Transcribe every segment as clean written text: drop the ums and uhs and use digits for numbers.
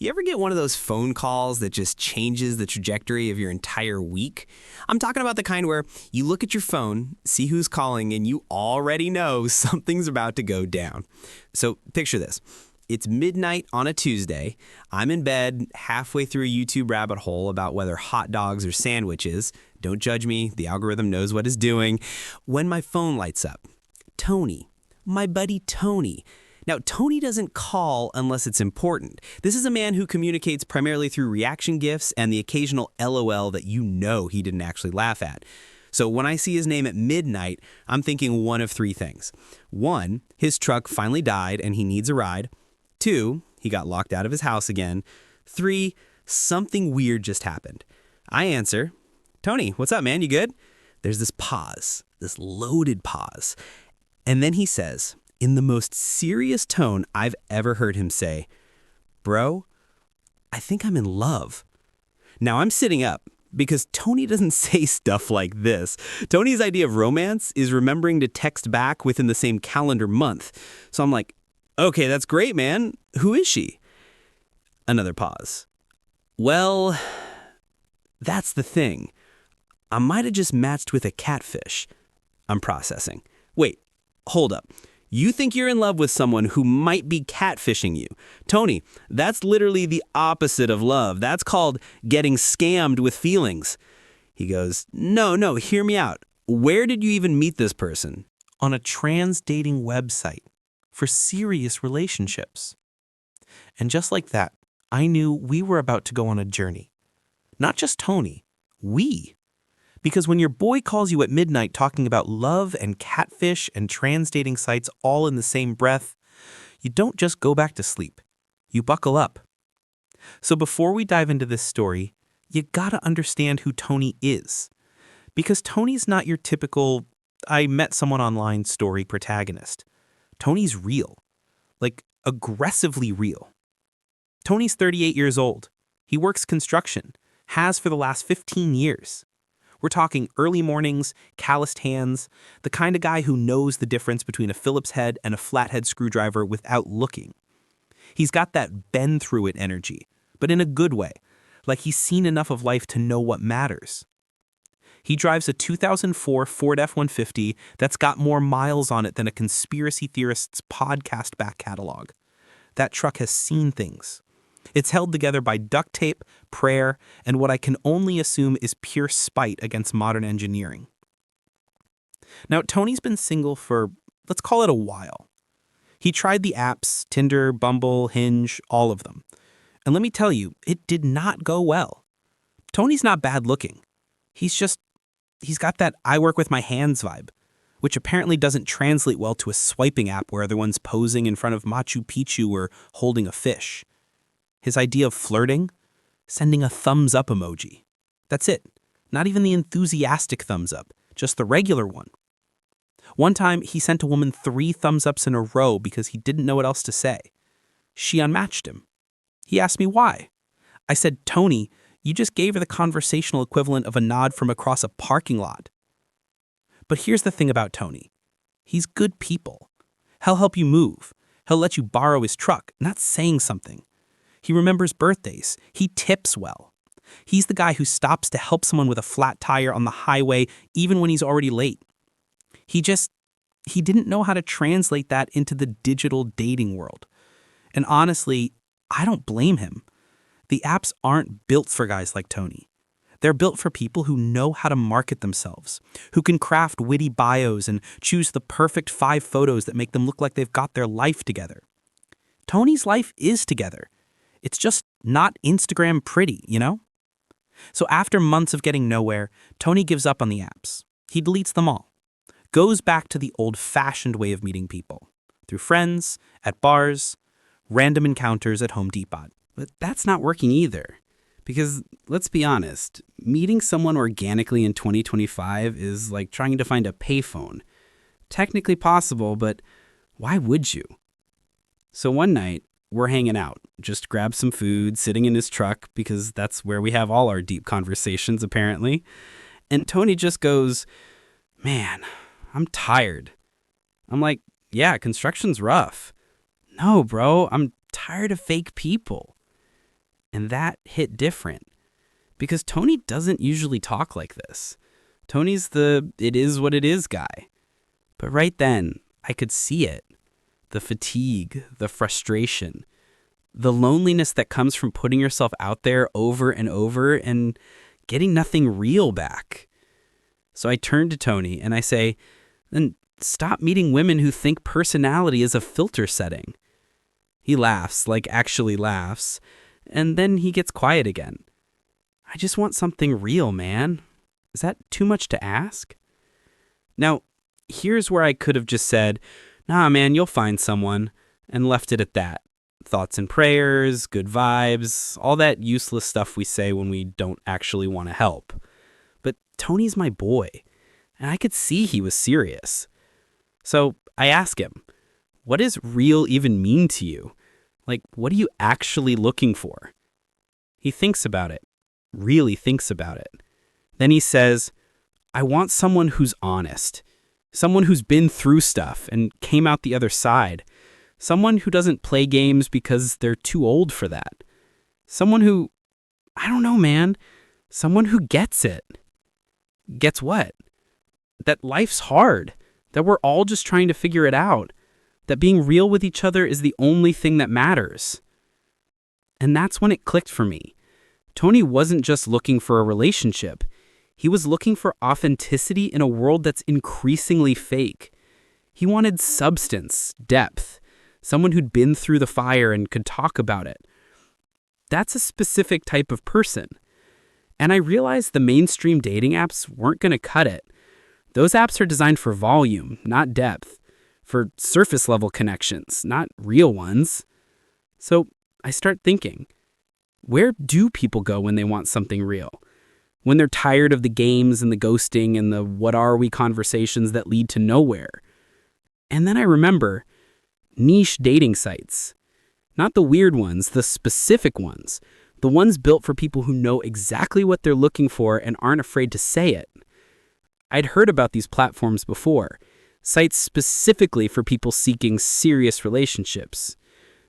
You ever get one of those phone calls that just changes the trajectory of your entire week? I'm talking about the kind where you look at your phone, see who's calling, and you already know something's about to go down. So picture this. It's midnight on a Tuesday. I'm in bed halfway through a YouTube rabbit hole about whether hot dogs or sandwiches. Don't judge me. The algorithm knows what it's doing. When my phone lights up. Tony. My buddy Tony. Now, Tony doesn't call unless it's important. This is a man who communicates primarily through reaction gifs and the occasional LOL that you know he didn't actually laugh at. So when I see his name at midnight, I'm thinking one of three things. One, his truck finally died and he needs a ride. Two, he got locked out of his house again. Three, something weird just happened. I answer, Tony, what's up, man? You good? There's this pause, this loaded pause. And then he says, in the most serious tone I've ever heard him say, bro, I think I'm in love. Now I'm sitting up because Tony doesn't say stuff like this. Tony's idea of romance is remembering to text back within the same calendar month. So I'm like, okay, that's great, man. Who is she? Another pause. Well, that's the thing. I might have just matched with a catfish. I'm processing. Wait, hold up. You think you're in love with someone who might be catfishing you. Tony, that's literally the opposite of love. That's called getting scammed with feelings. He goes, no, hear me out. Where did you even meet this person? On a trans dating website for serious relationships. And just like that, I knew we were about to go on a journey. Not just Tony, we. Because when your boy calls you at midnight talking about love and catfish and trans dating sites all in the same breath, you don't just go back to sleep. You buckle up. So before we dive into this story, you gotta understand who Tony is. Because Tony's not your typical, I met someone online story protagonist. Tony's real. Like, aggressively real. Tony's 38 years old. He works construction, has for the last 15 years. We're talking early mornings, calloused hands, the kind of guy who knows the difference between a Phillips head and a flathead screwdriver without looking. He's got that bend-through-it energy, but in a good way, like he's seen enough of life to know what matters. He drives a 2004 Ford F-150 that's got more miles on it than a conspiracy theorist's podcast back catalog. That truck has seen things. It's held together by duct tape, prayer, and what I can only assume is pure spite against modern engineering. Now, Tony's been single for, let's call it a while. He tried the apps, Tinder, Bumble, Hinge, all of them. And let me tell you, it did not go well. Tony's not bad looking. He's got that I work with my hands vibe, which apparently doesn't translate well to a swiping app where everyone's posing in front of Machu Picchu or holding a fish. His idea of flirting? Sending a thumbs up emoji. That's it. Not even the enthusiastic thumbs up, just the regular one. One time, he sent a woman 3 thumbs ups in a row because he didn't know what else to say. She unmatched him. He asked me why. I said, Tony, you just gave her the conversational equivalent of a nod from across a parking lot. But here's the thing about Tony. He's good people. He'll help you move. He'll let you borrow his truck, not saying something. He remembers birthdays. He tips well. He's the guy who stops to help someone with a flat tire on the highway even when he's already late. He didn't know how to translate that into the digital dating world. And honestly, I don't blame him. The apps aren't built for guys like Tony. They're built for people who know how to market themselves, who can craft witty bios and choose the perfect 5 photos that make them look like they've got their life together. Tony's life is together. It's just not Instagram pretty, you know? So after months of getting nowhere, Tony gives up on the apps. He deletes them all. Goes back to the old-fashioned way of meeting people. Through friends, at bars, random encounters at Home Depot. But that's not working either. Because, let's be honest, meeting someone organically in 2025 is like trying to find a payphone. Technically possible, but why would you? So one night, we're hanging out, just grab some food, sitting in his truck, because that's where we have all our deep conversations, apparently. And Tony just goes, man, I'm tired. I'm like, yeah, construction's rough. No, bro, I'm tired of fake people. And that hit different because Tony doesn't usually talk like this. Tony's the it is what it is guy. But right then, I could see it. The fatigue, the frustration, the loneliness that comes from putting yourself out there over and over and getting nothing real back. So I turn to Tony and I say, then stop meeting women who think personality is a filter setting. He laughs, like actually laughs, and then he gets quiet again. I just want something real, man. Is that too much to ask? Now, here's where I could have just said, nah, man, you'll find someone, and left it at that. Thoughts and prayers, good vibes, all that useless stuff we say when we don't actually want to help. But Tony's my boy, and I could see he was serious. So I ask him, what does real even mean to you? Like, what are you actually looking for? He thinks about it, really thinks about it. Then he says, I want someone who's honest, someone who's been through stuff and came out the other side, someone who doesn't play games because they're too old for that, someone who, I don't know, man, someone who gets it. Gets what? That life's hard, that we're all just trying to figure it out, that being real with each other is the only thing that matters. And that's when it clicked for me. Tony wasn't just looking for a relationship. He was looking for authenticity in a world that's increasingly fake. He wanted substance, depth, someone who'd been through the fire and could talk about it. That's a specific type of person. And I realized the mainstream dating apps weren't going to cut it. Those apps are designed for volume, not depth, for surface level connections, not real ones. So I start thinking, where do people go when they want something real? When they're tired of the games and the ghosting and the what are we conversations that lead to nowhere? And then I remember niche dating sites. Not the weird ones, the specific ones. The ones built for people who know exactly what they're looking for and aren't afraid to say it. I'd heard about these platforms before. Sites specifically for people seeking serious relationships.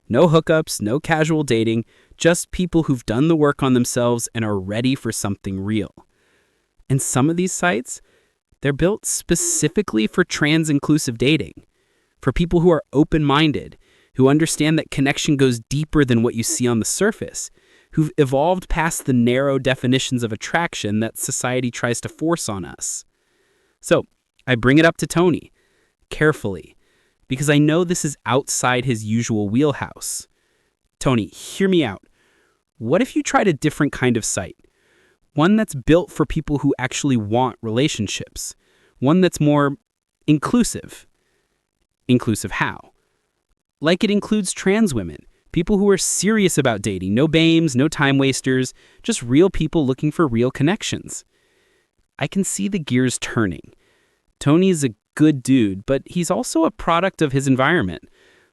No hookups, no casual dating, just people who've done the work on themselves and are ready for something real. And some of these sites, they're built specifically for trans-inclusive dating, for people who are open-minded, who understand that connection goes deeper than what you see on the surface, who've evolved past the narrow definitions of attraction that society tries to force on us. So I bring it up to Tony, carefully, because I know this is outside his usual wheelhouse. Tony, hear me out. What if you tried a different kind of site? One that's built for people who actually want relationships. One that's more inclusive. Inclusive how? Like it includes trans women, people who are serious about dating, no BAMEs, no time wasters, just real people looking for real connections. I can see the gears turning. Tony's a good dude, but he's also a product of his environment.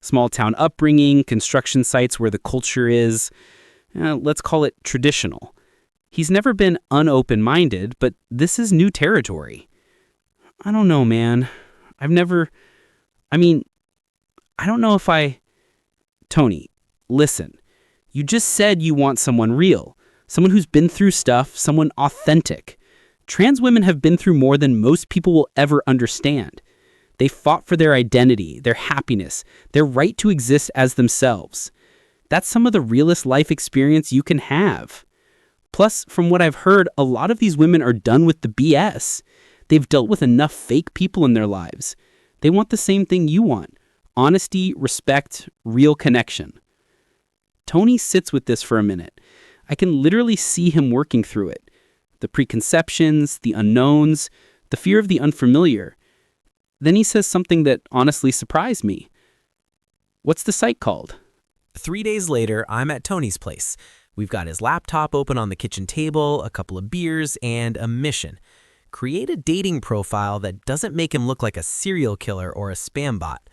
Small town upbringing, construction sites where the culture is, let's call it traditional. He's never been unopen-minded, but this is new territory. I don't know, man. I don't know if Tony, listen. You just said you want someone real, someone who's been through stuff, someone authentic. Trans women have been through more than most people will ever understand. They fought for their identity, their happiness, their right to exist as themselves. That's some of the realest life experience you can have. Plus, from what I've heard, a lot of these women are done with the BS. They've dealt with enough fake people in their lives. They want the same thing you want. Honesty, respect, real connection. Tony sits with this for a minute. I can literally see him working through it. The preconceptions, the unknowns, the fear of the unfamiliar. Then he says something that honestly surprised me. What's the site called? 3 days later, I'm at Tony's place. We've got his laptop open on the kitchen table, a couple of beers, and a mission. Create a dating profile that doesn't make him look like a serial killer or a spam bot.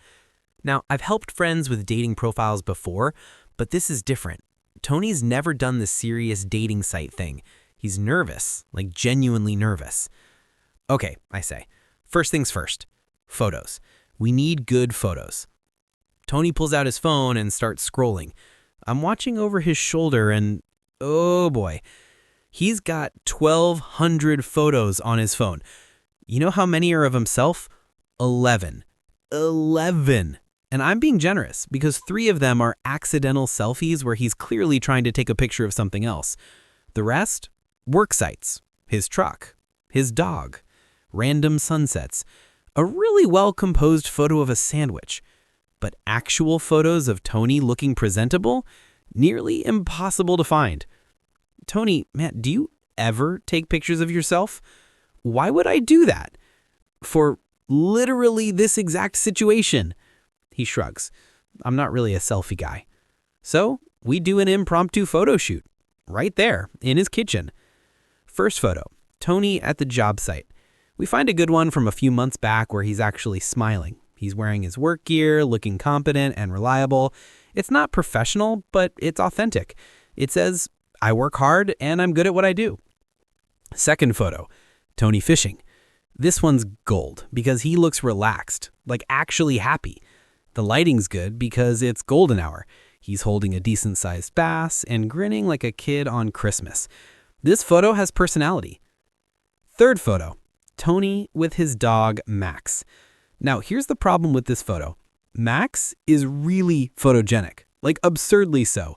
Now, I've helped friends with dating profiles before, but this is different. Tony's never done the serious dating site thing. He's nervous, like genuinely nervous. Okay, I say. First things first. Photos. We need good photos. Tony pulls out his phone and starts scrolling. I'm watching over his shoulder and Oh boy. He's got 1,200 photos on his phone. You know how many are of himself? 11. 11. And I'm being generous because 3 of them are accidental selfies where he's clearly trying to take a picture of something else. The rest? Work sites, his truck, his dog, random sunsets, a really well-composed photo of a sandwich. But actual photos of Tony looking presentable? Nearly impossible to find. Tony, man, do you ever take pictures of yourself? Why would I do that? For literally this exact situation. He shrugs. I'm not really a selfie guy. So we do an impromptu photo shoot. Right there, in his kitchen. First photo, Tony at the job site. We find a good one from a few months back where he's actually smiling. He's wearing his work gear, looking competent and reliable. It's not professional, but it's authentic. It says, I work hard and I'm good at what I do. Second photo, Tony fishing. This one's gold because he looks relaxed, like actually happy. The lighting's good because it's golden hour. He's holding a decent-sized bass and grinning like a kid on Christmas. This photo has personality. Third photo, Tony with his dog, Max. Now, here's the problem with this photo. Max is really photogenic, like absurdly so.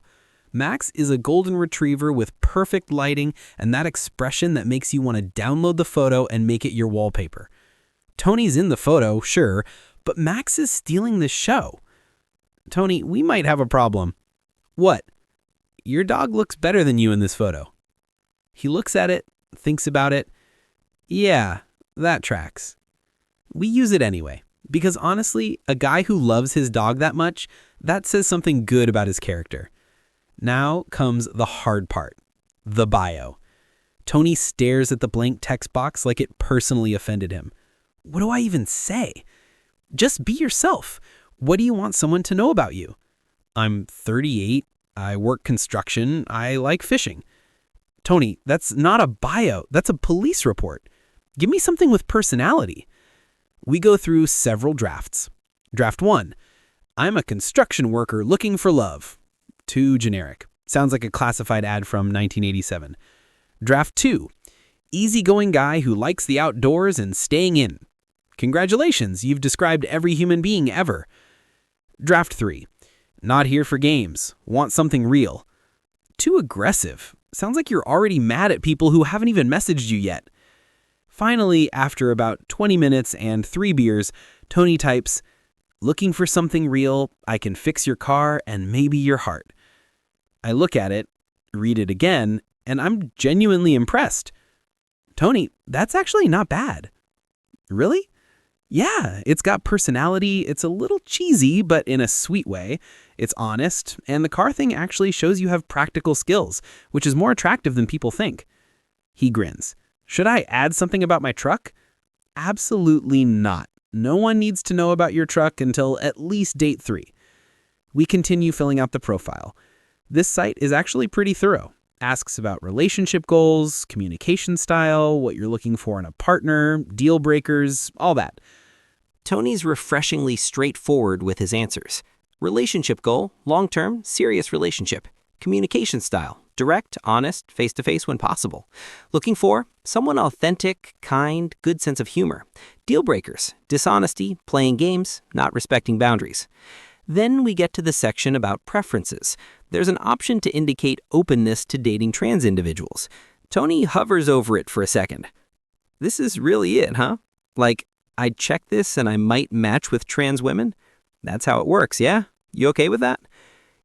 Max is a golden retriever with perfect lighting and that expression that makes you want to download the photo and make it your wallpaper. Tony's in the photo, sure, but Max is stealing the show. Tony, we might have a problem. What? Your dog looks better than you in this photo. He looks at it, thinks about it. Yeah, that tracks. We use it anyway, because honestly, a guy who loves his dog that much, that says something good about his character. Now comes the hard part, the bio. Tony stares at the blank text box like it personally offended him. What do I even say? Just be yourself. What do you want someone to know about you? I'm 38. I work construction. I like fishing. Tony, that's not a bio. That's a police report. Give me something with personality. We go through several drafts. Draft 1. I'm a construction worker looking for love. Too generic. Sounds like a classified ad from 1987. Draft 2. Easygoing guy who likes the outdoors and staying in. Congratulations, you've described every human being ever. Draft 3. Not here for games. Want something real. Too aggressive. Sounds like you're already mad at people who haven't even messaged you yet. Finally, after about 20 minutes and 3 beers, Tony types, looking for something real, I can fix your car and maybe your heart. I look at it, read it again, and I'm genuinely impressed. Tony, that's actually not bad. Really? Yeah, it's got personality. It's a little cheesy, but in a sweet way. It's honest, and the car thing actually shows you have practical skills, which is more attractive than people think. He grins. Should I add something about my truck? Absolutely not. No one needs to know about your truck until at least date 3. We continue filling out the profile. This site is actually pretty thorough. Asks about relationship goals, communication style, what you're looking for in a partner, deal breakers, all that. Tony's refreshingly straightforward with his answers. Relationship goal, long-term, serious relationship. Communication style, direct, honest, face-to-face when possible. Looking for someone authentic, kind, good sense of humor. Deal breakers, dishonesty, playing games, not respecting boundaries. Then we get to the section about preferences. There's an option to indicate openness to dating trans individuals. Tony hovers over it for a second. This is really it, huh? Like, I'd check this and I might match with trans women? That's how it works, yeah? You okay with that?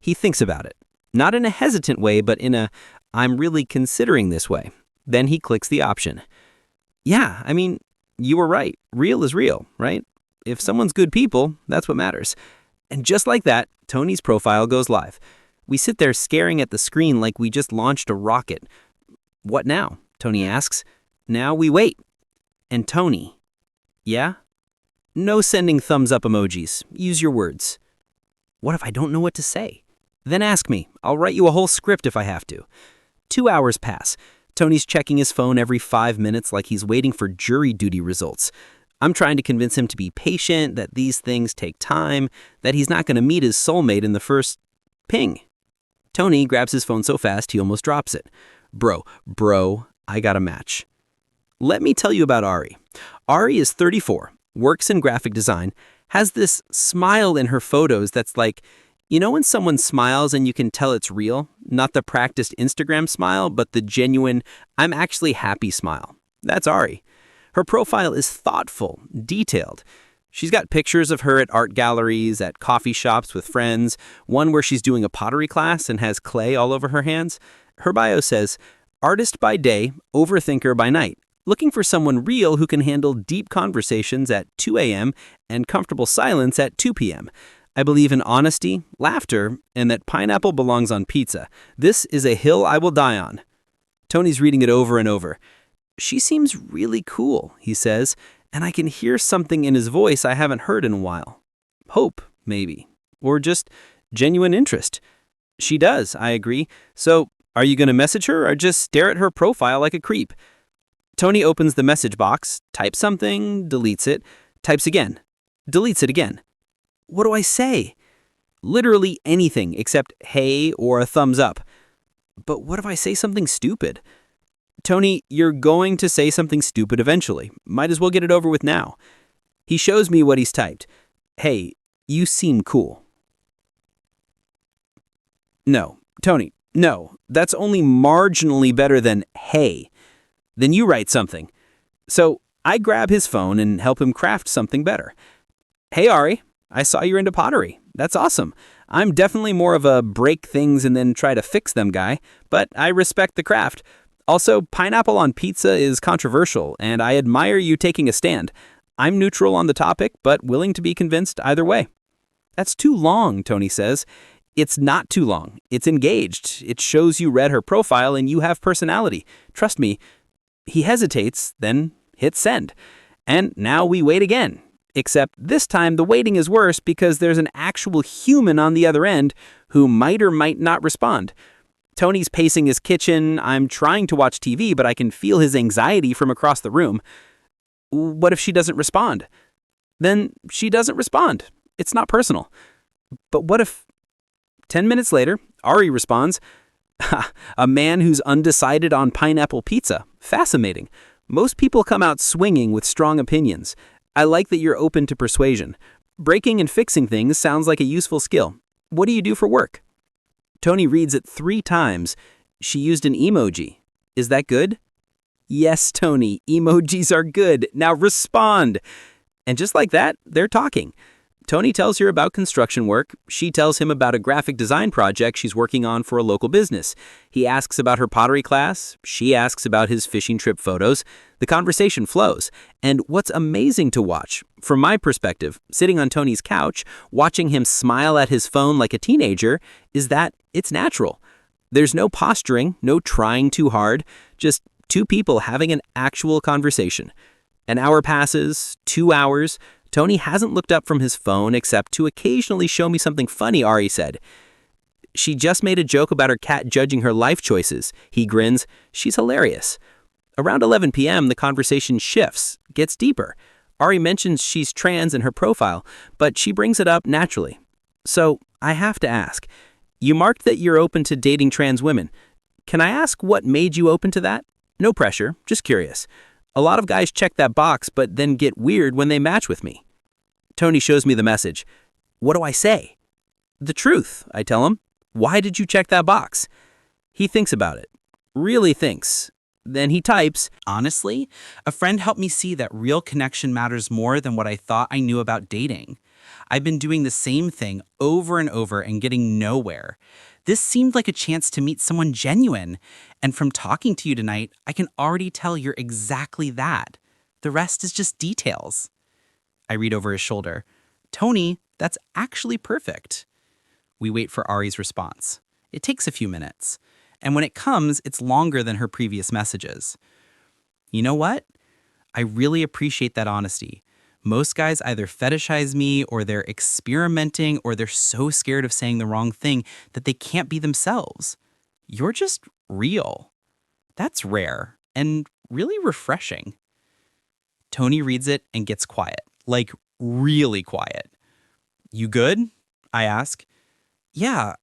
He thinks about it. Not in a hesitant way, but in a, I'm really considering this way. Then he clicks the option. Yeah, I mean, you were right. Real is real, right? If someone's good people, that's what matters. And just like that, Tony's profile goes live. We sit there staring at the screen like we just launched a rocket. What now? Tony asks. Now we wait. And Tony, yeah? No sending thumbs up emojis. Use your words. What if I don't know what to say? Then ask me. I'll write you a whole script if I have to. 2 hours pass. Tony's checking his phone every 5 minutes like he's waiting for jury duty results. I'm trying to convince him to be patient, that these things take time, that he's not going to meet his soulmate in the first ping. Tony grabs his phone so fast he almost drops it. Bro, I got a match. Let me tell you about Ari. Ari is 34, works in graphic design, has this smile in her photos that's like, you know when someone smiles and you can tell it's real? Not the practiced Instagram smile, but the genuine, I'm actually happy smile. That's Ari. Her profile is thoughtful, detailed. She's got pictures of her at art galleries, at coffee shops with friends, one where she's doing a pottery class and has clay all over her hands. Her bio says, artist by day, overthinker by night. Looking for someone real who can handle deep conversations at 2 a.m. and comfortable silence at 2 p.m. I believe in honesty, laughter, and that pineapple belongs on pizza. This is a hill I will die on. Tony's reading it over and over. She seems really cool, he says, and I can hear something in his voice I haven't heard in a while. Hope, maybe. Or just genuine interest. She does, I agree. So, are you going to message her or just stare at her profile like a creep? Tony opens the message box, types something, deletes it, types again, deletes it again. What do I say? Literally anything except hey or a thumbs up. But what if I say something stupid? Tony, you're going to say something stupid eventually. Might as well get it over with now. He shows me what he's typed. Hey, you seem cool. No, Tony, no. That's only marginally better than hey. Then you write something. So I grab his phone and help him craft something better. Hey, Ari, I saw you're into pottery. That's awesome. I'm definitely more of a break things and then try to fix them guy, but I respect the craft. Also, pineapple on pizza is controversial, and I admire you taking a stand. I'm neutral on the topic, but willing to be convinced either way. That's too long, Tony says. It's not too long. It's engaged. It shows you read her profile and you have personality. Trust me. He hesitates, then hits send. And now we wait again. Except this time the waiting is worse because there's an actual human on the other end who might or might not respond. Tony's pacing his kitchen. I'm trying to watch TV, but I can feel his anxiety from across the room. What if she doesn't respond? Then she doesn't respond. It's not personal. But what if 10 minutes later, Ari responds, a man who's undecided on pineapple pizza. Fascinating. Most people come out swinging with strong opinions. I like that you're open to persuasion. Breaking and fixing things sounds like a useful skill. What do you do for work? Tony reads it 3 times. She used an emoji. Is that good? Yes, Tony, emojis are good. Now respond. And just like that, they're talking. Tony tells her about construction work. She tells him about a graphic design project she's working on for a local business. He asks about her pottery class. She asks about his fishing trip photos. The conversation flows. And what's amazing to watch, from my perspective, sitting on Tony's couch, watching him smile at his phone like a teenager, is that it's natural. There's no posturing, no trying too hard, just 2 people having an actual conversation. An hour passes, 2 hours. Tony hasn't looked up from his phone except to occasionally show me something funny, Ari said. She just made a joke about her cat judging her life choices. He grins. She's hilarious. Around 11 p.m., the conversation shifts, gets deeper. Ari mentions she's trans in her profile, but she brings it up naturally. So I have to ask, you marked that you're open to dating trans women. Can I ask what made you open to that? No pressure, just curious. A lot of guys check that box, but then get weird when they match with me. Tony shows me the message. What do I say? The truth, I tell him. Why did you check that box? He thinks about it. Really thinks. Then he types, Honestly, a friend helped me see that real connection matters more than what I thought I knew about dating. I've been doing the same thing over and over and getting nowhere. This seemed like a chance to meet someone genuine. And from talking to you tonight, I can already tell you're exactly that. The rest is just details. I read over his shoulder. Tony, that's actually perfect. We wait for Ari's response. It takes a few minutes. And when it comes, it's longer than her previous messages. You know what? I really appreciate that honesty. Most guys either fetishize me or they're experimenting or they're so scared of saying the wrong thing that they can't be themselves. You're just real. That's rare and really refreshing. Tony reads it and gets quiet, like really quiet. You good? I ask. Yeah,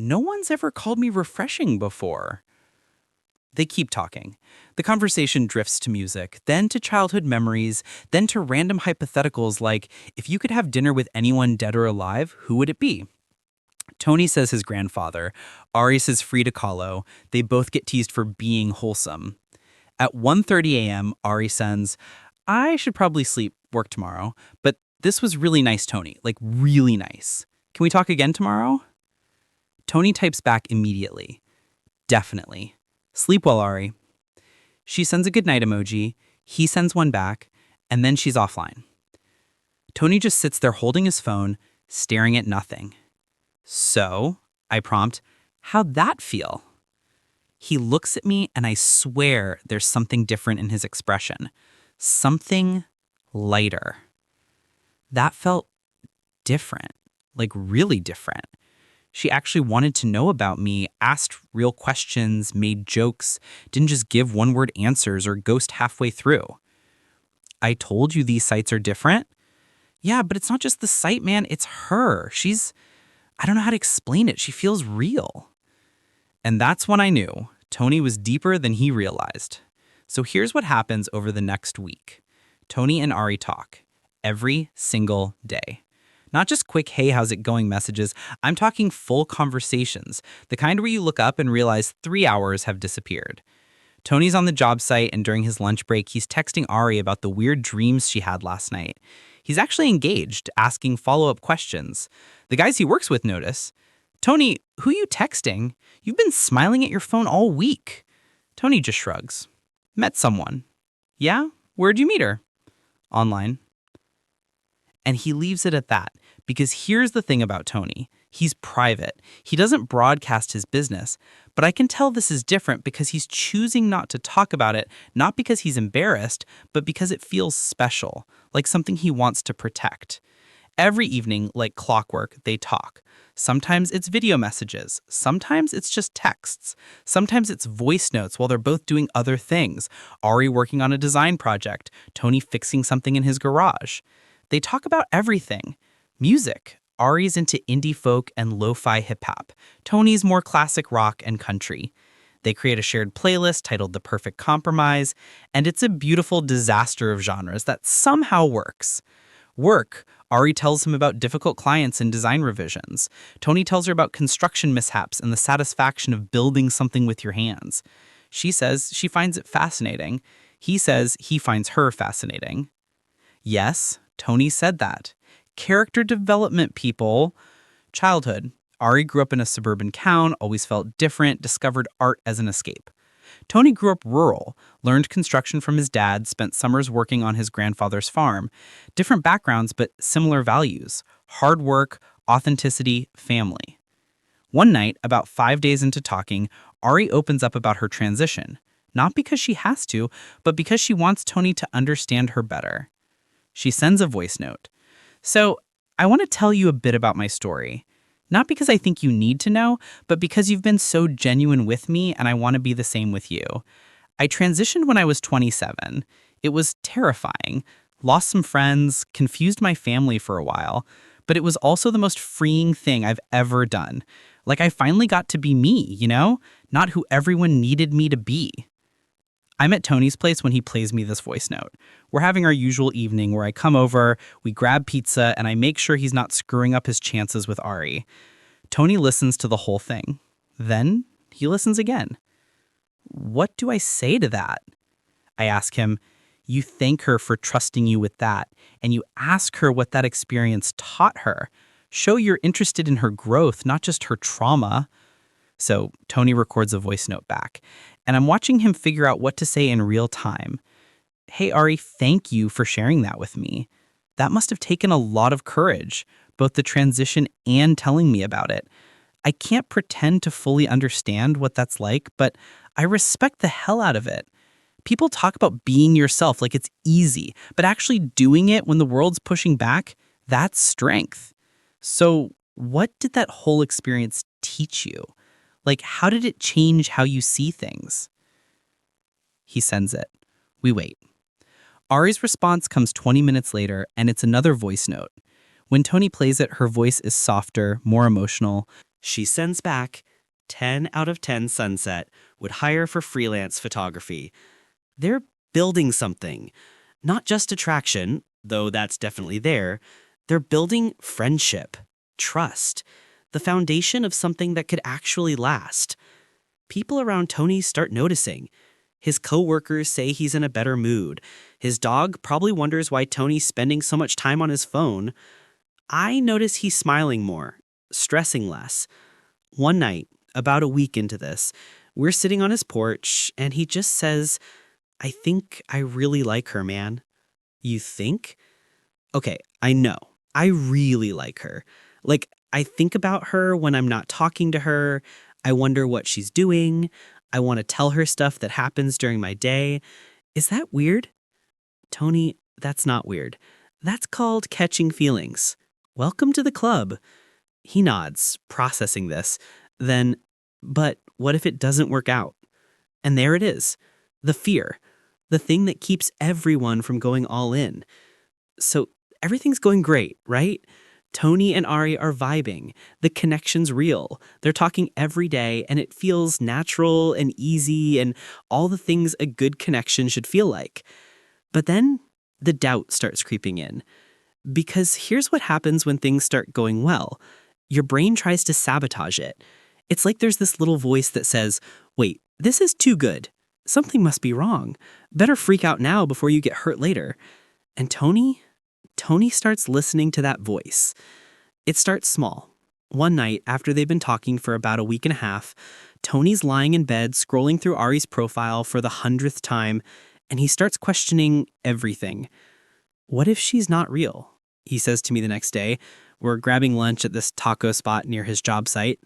no one's ever called me refreshing before. They keep talking. The conversation drifts to music, then to childhood memories, then to random hypotheticals like, if you could have dinner with anyone dead or alive, who would it be? Tony says his grandfather. Ari says Frida Kahlo. They both get teased for being wholesome. At 1:30 a.m., Ari sends, I should probably sleep, work tomorrow, but this was really nice, Tony, like really nice. Can we talk again tomorrow? Tony types back immediately. Definitely. Sleep well, Ari. She sends a goodnight emoji, he sends one back, and then she's offline. Tony just sits there holding his phone, staring at nothing. So, I prompt, how'd that feel? He looks at me and I swear there's something different in his expression. Something lighter. That felt different, like really different. She actually wanted to know about me, asked real questions, made jokes, didn't just give one-word answers or ghost halfway through. I told you these sites are different? Yeah, but it's not just the site, man. It's her. I don't know how to explain it. She feels real. And that's when I knew Tony was deeper than he realized. So here's what happens over the next week. Tony and Ari talk every single day. Not just quick, hey, how's it going messages. I'm talking full conversations, the kind where you look up and realize 3 hours have disappeared. Tony's on the job site, and during his lunch break, he's texting Ari about the weird dreams she had last night. He's actually engaged, asking follow-up questions. The guys he works with notice. Tony, who you texting? You've been smiling at your phone all week. Tony just shrugs. Met someone. Yeah? Where'd you meet her? Online. And he leaves it at that, because here's the thing about Tony. He's private. He doesn't broadcast his business, but I can tell this is different because he's choosing not to talk about it, not because he's embarrassed, but because it feels special, like something he wants to protect. Every evening, like clockwork, they talk. Sometimes it's video messages. Sometimes it's just texts. Sometimes it's voice notes while they're both doing other things. Ari working on a design project, Tony fixing something in his garage. They talk about everything. Music. Ari's into indie folk and lo-fi hip-hop. Tony's more classic rock and country. They create a shared playlist titled The Perfect Compromise, and it's a beautiful disaster of genres that somehow works. Work. Ari tells him about difficult clients and design revisions. Tony tells her about construction mishaps and the satisfaction of building something with your hands. She says she finds it fascinating. He says he finds her fascinating. Yes, Tony said that. Character development, people. Childhood. Ari grew up in a suburban town, always felt different, discovered art as an escape. Tony grew up rural, learned construction from his dad, spent summers working on his grandfather's farm. Different backgrounds, but similar values. Hard work, authenticity, family. One night, about 5 days into talking, Ari opens up about her transition. Not because she has to, but because she wants Tony to understand her better. She sends a voice note. So, I want to tell you a bit about my story. Not because I think you need to know, but because you've been so genuine with me and I want to be the same with you. I transitioned when I was 27. It was terrifying. Lost some friends, confused my family for a while, but it was also the most freeing thing I've ever done. Like I finally got to be me, Not who everyone needed me to be. I'm at Tony's place when he plays me this voice note. We're having our usual evening where I come over, we grab pizza, and I make sure he's not screwing up his chances with Ari. Tony listens to the whole thing. Then he listens again. What do I say to that? I ask him. You thank her for trusting you with that, and you ask her what that experience taught her. Show you're interested in her growth, not just her trauma. So Tony records a voice note back, and I'm watching him figure out what to say in real time. Hey, Ari, thank you for sharing that with me. That must have taken a lot of courage, both the transition and telling me about it. I can't pretend to fully understand what that's like, but I respect the hell out of it. People talk about being yourself like it's easy, but actually doing it when the world's pushing back, that's strength. So what did that whole experience teach you? Like, how did it change how you see things? He sends it. We wait. Ari's response comes 20 minutes later, and it's another voice note. When Tony plays it, her voice is softer, more emotional. She sends back 10 out of 10 sunset, would hire for freelance photography. They're building something. Not just attraction, though that's definitely there. They're building friendship, trust, the foundation of something that could actually last. People around Tony start noticing. His coworkers say he's in a better mood. His dog probably wonders why Tony's spending so much time on his phone. I notice he's smiling more, stressing less. One night, about a week into this, we're sitting on his porch, and he just says, "I think I really like her, man." You think? Okay, I know. I really like her. Like, I think about her when I'm not talking to her. I wonder what she's doing. I want to tell her stuff that happens during my day. Is that weird? Tony, that's not weird. That's called catching feelings. Welcome to the club. He nods, processing this. Then, but what if it doesn't work out? And there it is. The fear. The thing that keeps everyone from going all in. So everything's going great, right? Tony and Ari are vibing. The connection's real. They're talking every day, and it feels natural and easy and all the things a good connection should feel like. But then the doubt starts creeping in. Because here's what happens when things start going well. Your brain tries to sabotage it. It's like there's this little voice that says, "Wait, this is too good. Something must be wrong. Better freak out now before you get hurt later." And Tony starts listening to that voice. It starts small. One night, after they've been talking for about a week and a half, Tony's lying in bed scrolling through Ari's profile for the 100th time, and he starts questioning everything. What if she's not real? He says to me the next day. We're grabbing lunch at this taco spot near his job site.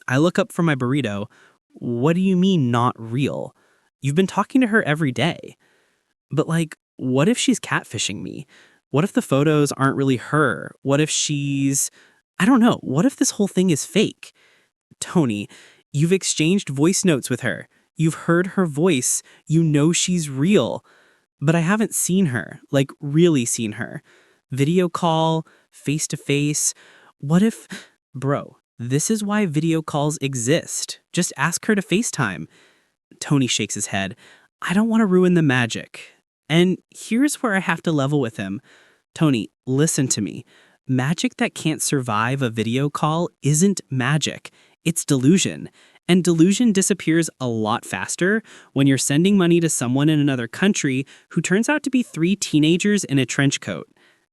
I look up from my burrito. What do you mean not real? You've been talking to her every day. But what if she's catfishing me? What if the photos aren't really her? What if I don't know. What if this whole thing is fake? Tony, you've exchanged voice notes with her. You've heard her voice. You know she's real. But I haven't seen her, really seen her. Video call, face to face. What if, bro, this is why video calls exist. Just ask her to FaceTime. Tony shakes his head. I don't want to ruin the magic. And here's where I have to level with him. Tony, listen to me. Magic that can't survive a video call isn't magic. It's delusion. And delusion disappears a lot faster when you're sending money to someone in another country who turns out to be 3 teenagers in a trench coat.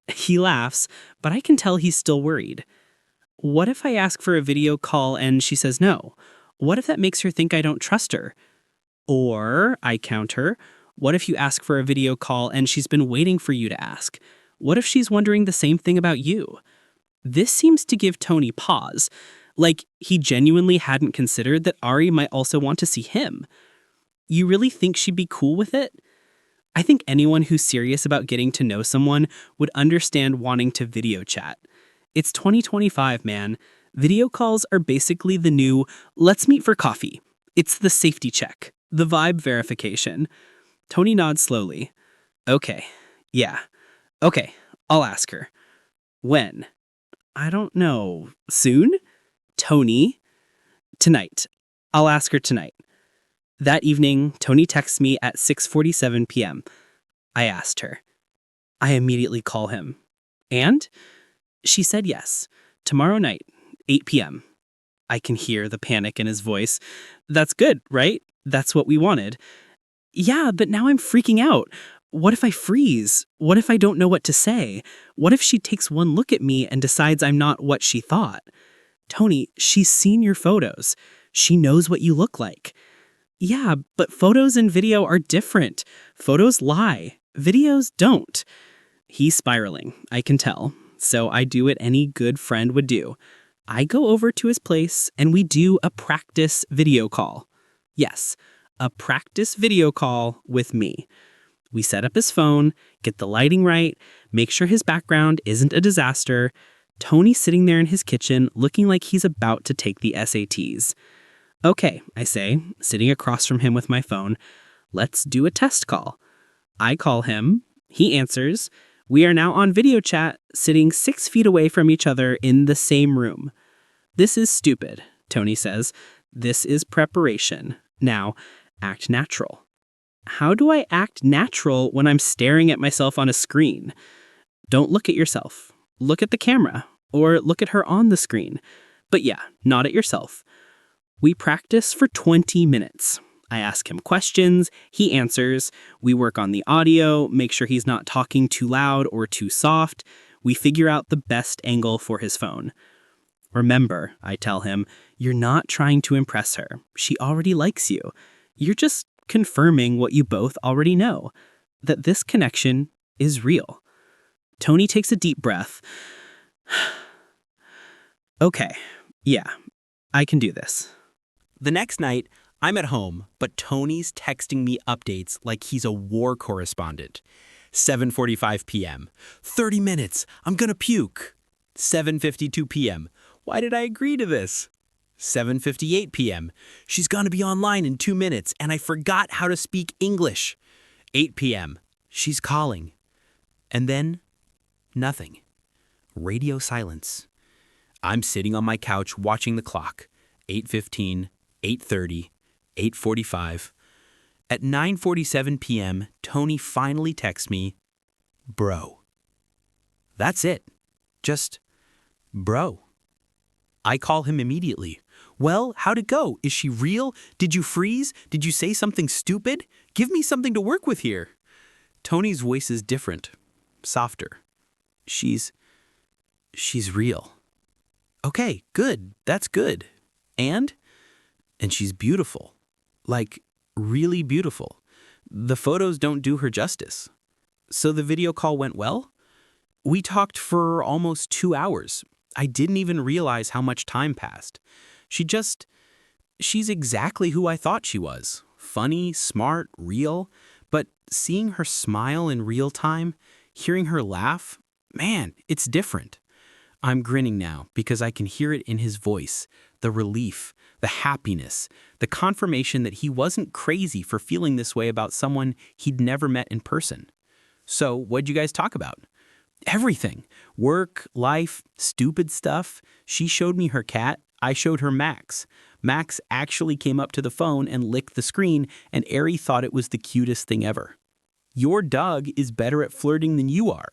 He laughs, but I can tell he's still worried. What if I ask for a video call and she says no? What if that makes her think I don't trust her? Or, I counter, what if you ask for a video call and she's been waiting for you to ask? What if she's wondering the same thing about you? This seems to give Tony pause. He genuinely hadn't considered that Ari might also want to see him. You really think she'd be cool with it? I think anyone who's serious about getting to know someone would understand wanting to video chat. It's 2025, man. Video calls are basically the new, let's meet for coffee. It's the safety check, the vibe verification. Tony nods slowly. Okay, yeah. Okay, I'll ask her. When? I don't know. Soon? Tony? Tonight. I'll ask her tonight. That evening, Tony texts me at 6:47 p.m. I asked her. I immediately call him. And? She said yes. Tomorrow night, 8 p.m. I can hear the panic in his voice. That's good, right? That's what we wanted. Yeah, but now I'm freaking out. What if I freeze? What if I don't know what to say? What if she takes one look at me and decides I'm not what she thought? Tony, she's seen your photos. She knows what you look like. Yeah, but photos and video are different. Photos lie. Videos don't. He's spiraling, I can tell. So I do what any good friend would do. I go over to his place and we do a practice video call. Yes, a practice video call with me. We set up his phone, get the lighting right, make sure his background isn't a disaster. Tony's sitting there in his kitchen looking like he's about to take the SATs. Okay, I say, sitting across from him with my phone. Let's do a test call. I call him. He answers. We are now on video chat, sitting 6 feet away from each other in the same room. This is stupid, Tony says. This is preparation. Now, act natural. How do I act natural when I'm staring at myself on a screen? Don't look at yourself. Look at the camera, or look at her on the screen. But yeah, not at yourself. We practice for 20 minutes. I ask him questions, he answers. We work on the audio, make sure he's not talking too loud or too soft. We figure out the best angle for his phone. Remember, I tell him, you're not trying to impress her. She already likes you. You're just confirming what you both already know, that this connection is real. Tony takes a deep breath. Okay, yeah, I can do this. The next night, I'm at home, but Tony's texting me updates like he's a war correspondent. 7:45 p.m. 30 minutes. I'm gonna puke. 7:52 p.m. Why did I agree to this? 7:58 p.m. She's gonna be online in 2 minutes, and I forgot how to speak English. 8 p.m. She's calling. And then, nothing. Radio silence. I'm sitting on my couch watching the clock. 8:15, 8:30, 8:45. At 9:47 p.m., Tony finally texts me, bro. That's it. Just, bro. I call him immediately. Well, how'd it go? Is she real? Did you freeze? Did you say something stupid? Give me something to work with here. Tony's voice is different, softer. She's real. Okay, good. That's good. And she's beautiful. Like, really beautiful. The photos don't do her justice. So the video call went well? We talked for almost 2 hours. I didn't even realize how much time passed. She's exactly who I thought she was. Funny, smart, real. But seeing her smile in real time, hearing her laugh, man, it's different. I'm grinning now because I can hear it in his voice, the relief, the happiness, the confirmation that he wasn't crazy for feeling this way about someone he'd never met in person. So, what'd you guys talk about? Everything. Work, life, stupid stuff. She showed me her cat. I showed her Max. Max actually came up to the phone and licked the screen, and Ari thought it was the cutest thing ever. Your dog is better at flirting than you are.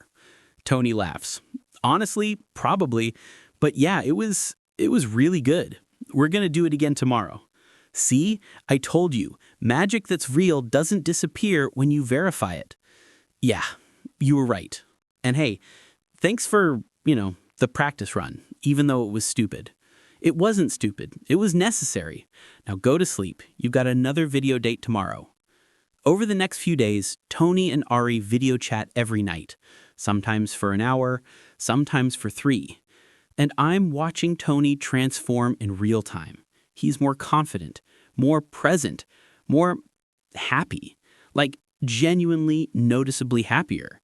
Tony laughs. Honestly, probably. But yeah, it was really good. We're going to do it again tomorrow. See, I told you, magic that's real doesn't disappear when you verify it. Yeah, you were right. And hey, thanks for, the practice run, even though it was stupid. It wasn't stupid. It was necessary. Now go to sleep. You've got another video date tomorrow. Over the next few days, Tony and Ari video chat every night, sometimes for an hour, sometimes for 3. And I'm watching Tony transform in real time. He's more confident, more present, more happy, like genuinely noticeably happier.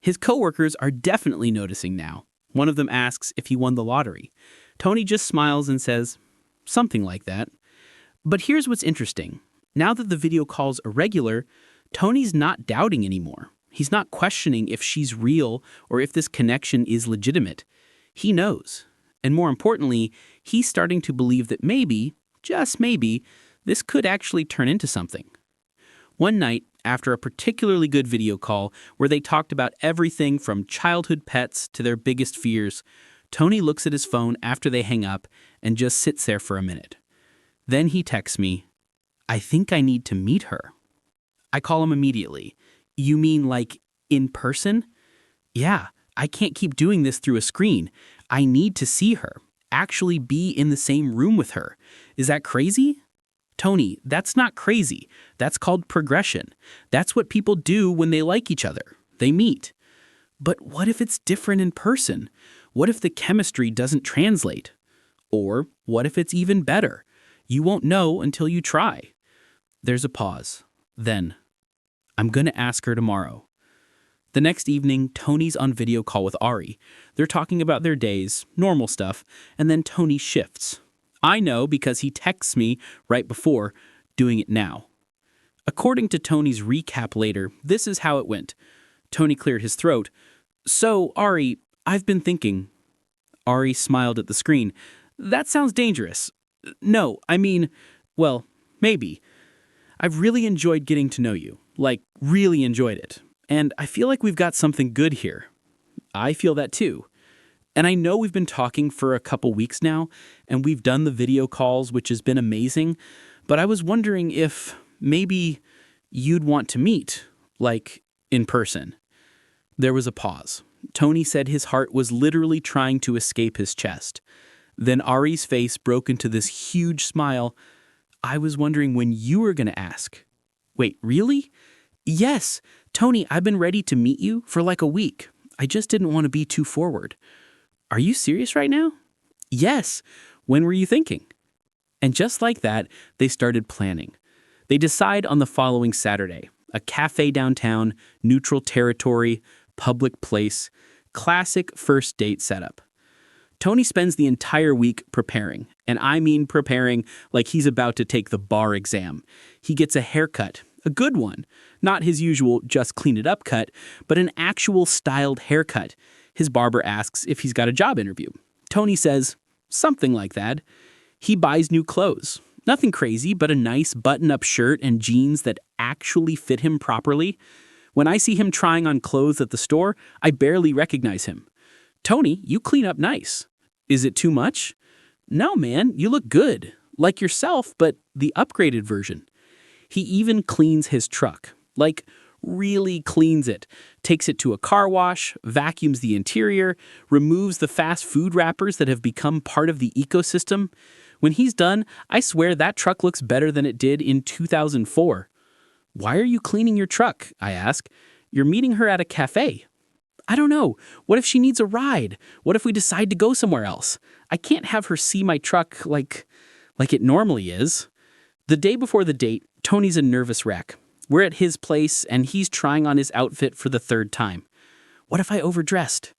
His coworkers are definitely noticing now. One of them asks if he won the lottery. Tony just smiles and says, something like that. But here's what's interesting. Now that the video calls are regular, Tony's not doubting anymore. He's not questioning if she's real or if this connection is legitimate. He knows. And more importantly, he's starting to believe that maybe, just maybe, this could actually turn into something. One night, after a particularly good video call where they talked about everything from childhood pets to their biggest fears, Tony looks at his phone after they hang up and just sits there for a minute. Then he texts me, I think I need to meet her. I call him immediately. You mean like in person? Yeah, I can't keep doing this through a screen. I need to see her, actually be in the same room with her. Is that crazy? Tony, that's not crazy. That's called progression. That's what people do when they like each other. They meet. But what if it's different in person? What if the chemistry doesn't translate? Or what if it's even better? You won't know until you try. There's a pause. Then, I'm going to ask her tomorrow. The next evening, Tony's on video call with Ari. They're talking about their days, normal stuff, and then Tony shifts. I know because he texts me right before, doing it now. According to Tony's recap later, this is how it went. Tony cleared his throat. So, Ari, I've been thinking. Ari smiled at the screen. That sounds dangerous. No, I mean, well, maybe. I've really enjoyed getting to know you. Like, really enjoyed it. And I feel like we've got something good here. I feel that too. And I know we've been talking for a couple weeks now, and we've done the video calls, which has been amazing. But I was wondering if maybe you'd want to meet, like, in person. There was a pause. Tony said his heart was literally trying to escape his chest. Then Ari's face broke into this huge smile. I was wondering when you were going to ask. Wait, really? Yes. Tony, I've been ready to meet you for like a week. I just didn't want to be too forward. Are you serious right now? Yes. When were you thinking? And just like that, they started planning. They decide on the following Saturday, a cafe downtown, neutral territory, public place, classic first date setup. Tony spends the entire week preparing, and I mean preparing like he's about to take the bar exam. He gets a haircut, a good one, not his usual just clean it up cut, but an actual styled haircut. His barber asks if he's got a job interview. Tony says, something like that. He buys new clothes. Nothing crazy, but a nice button-up shirt and jeans that actually fit him properly. When I see him trying on clothes at the store, I barely recognize him. Tony, you clean up nice. Is it too much? No, man, you look good. Like yourself, but the upgraded version. He even cleans his truck. Like, really cleans it. Takes it to a car wash, vacuums the interior, removes the fast food wrappers that have become part of the ecosystem. When he's done, I swear that truck looks better than it did in 2004. Why are you cleaning your truck? I ask. You're meeting her at a cafe. I don't know. What if she needs a ride? What if we decide to go somewhere else? I can't have her see my truck like it normally is. The day before the date, Tony's a nervous wreck. We're at his place, and he's trying on his outfit for the third time. What if I overdressed?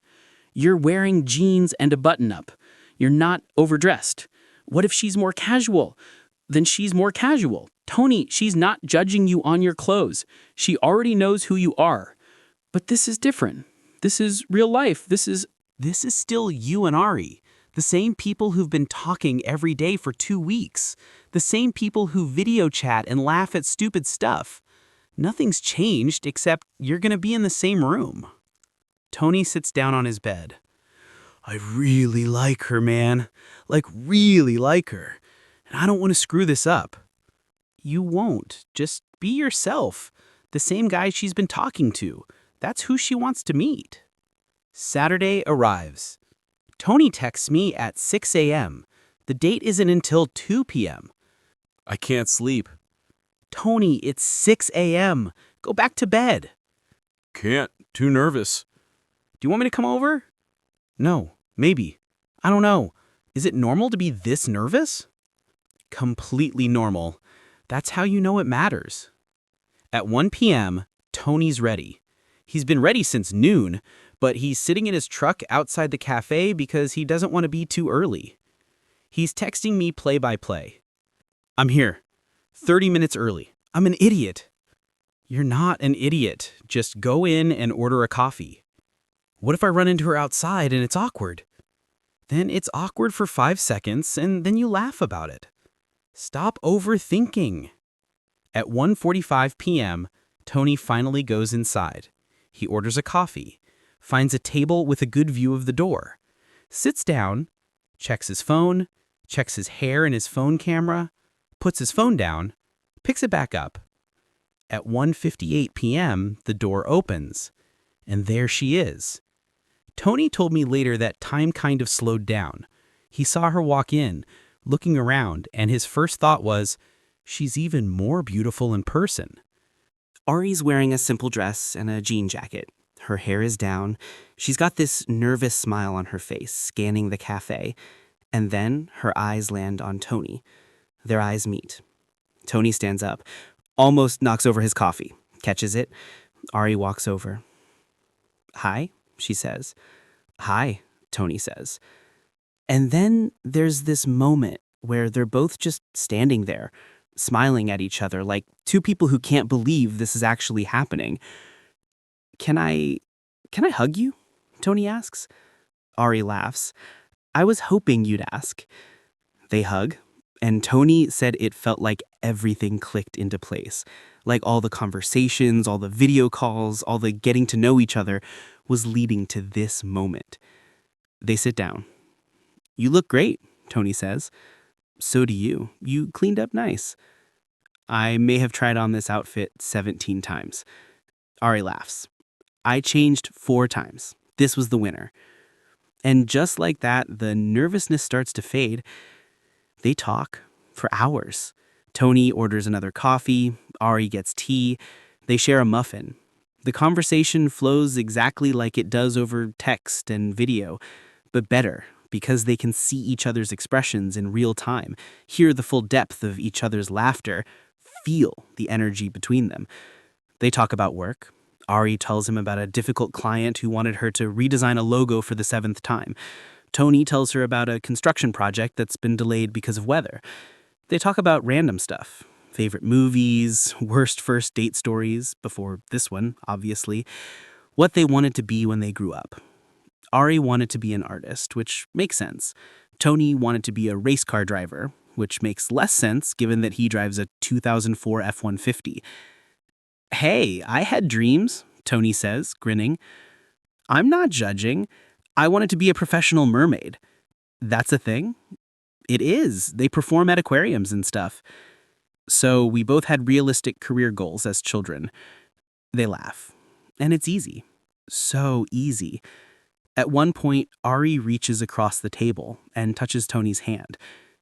You're wearing jeans and a button-up. You're not overdressed. What if she's more casual? Then she's more casual. Tony, she's not judging you on your clothes. She already knows who you are. But this is different. This is real life. This is still you and Ari. The same people who've been talking every day for 2 weeks. The same people who video chat and laugh at stupid stuff. Nothing's changed except you're going to be in the same room. Tony sits down on his bed. I really like her, man. Like, really like her. And I don't want to screw this up. You won't. Just be yourself. The same guy she's been talking to. That's who she wants to meet. Saturday arrives. Tony texts me at 6 a.m. The date isn't until 2 p.m. I can't sleep. Tony, it's 6 a.m. Go back to bed. Can't. Too nervous. Do you want me to come over? No, maybe. I don't know. Is it normal to be this nervous? Completely normal. That's how you know it matters. At 1 p.m., Tony's ready. He's been ready since noon, but he's sitting in his truck outside the cafe because he doesn't want to be too early. He's texting me play-by-play. I'm here. 30 minutes early. I'm an idiot. You're not an idiot. Just go in and order a coffee. What if I run into her outside and it's awkward? Then it's awkward for 5 seconds and then you laugh about it. Stop overthinking. At 1:45 p.m., Tony finally goes inside. He orders a coffee, finds a table with a good view of the door, sits down, checks his phone, checks his hair and his phone camera, puts his phone down, picks it back up. At 1:58 p.m., the door opens, and there she is. Tony told me later that time kind of slowed down. He saw her walk in, looking around, and his first thought was, she's even more beautiful in person. Ari's wearing a simple dress and a jean jacket. Her hair is down. She's got this nervous smile on her face, scanning the cafe. And then her eyes land on Tony. Their eyes meet. Tony stands up, almost knocks over his coffee, catches it. Ari walks over. Hi, she says. Hi, Tony says. And then there's this moment where they're both just standing there, smiling at each other like two people who can't believe this is actually happening. Can I hug you? Tony asks. Ari laughs. I was hoping you'd ask. They hug, and Tony said it felt like everything clicked into place. Like all the conversations, all the video calls, all the getting to know each other was leading to this moment. They sit down. You look great, Tony says. So do you. You cleaned up nice. I may have tried on this outfit 17 times. Ari laughs. I changed 4 times. This was the winner. And just like that, the nervousness starts to fade. They talk for hours. Tony orders another coffee. Ari gets tea. They share a muffin. The conversation flows exactly like it does over text and video, but better because they can see each other's expressions in real time, hear the full depth of each other's laughter, feel the energy between them. They talk about work. Ari tells him about a difficult client who wanted her to redesign a logo for the 7th time. Tony tells her about a construction project that's been delayed because of weather. They talk about random stuff. Favorite movies, worst first date stories, before this one, obviously. What they wanted to be when they grew up. Ari wanted to be an artist, which makes sense. Tony wanted to be a race car driver, which makes less sense given that he drives a 2004 F-150. Hey, I had dreams, Tony says, grinning. I'm not judging. I wanted to be a professional mermaid. That's a thing? It is. They perform at aquariums and stuff. So we both had realistic career goals as children. They laugh. And it's easy. So easy. At one point, Ari reaches across the table and touches Tony's hand.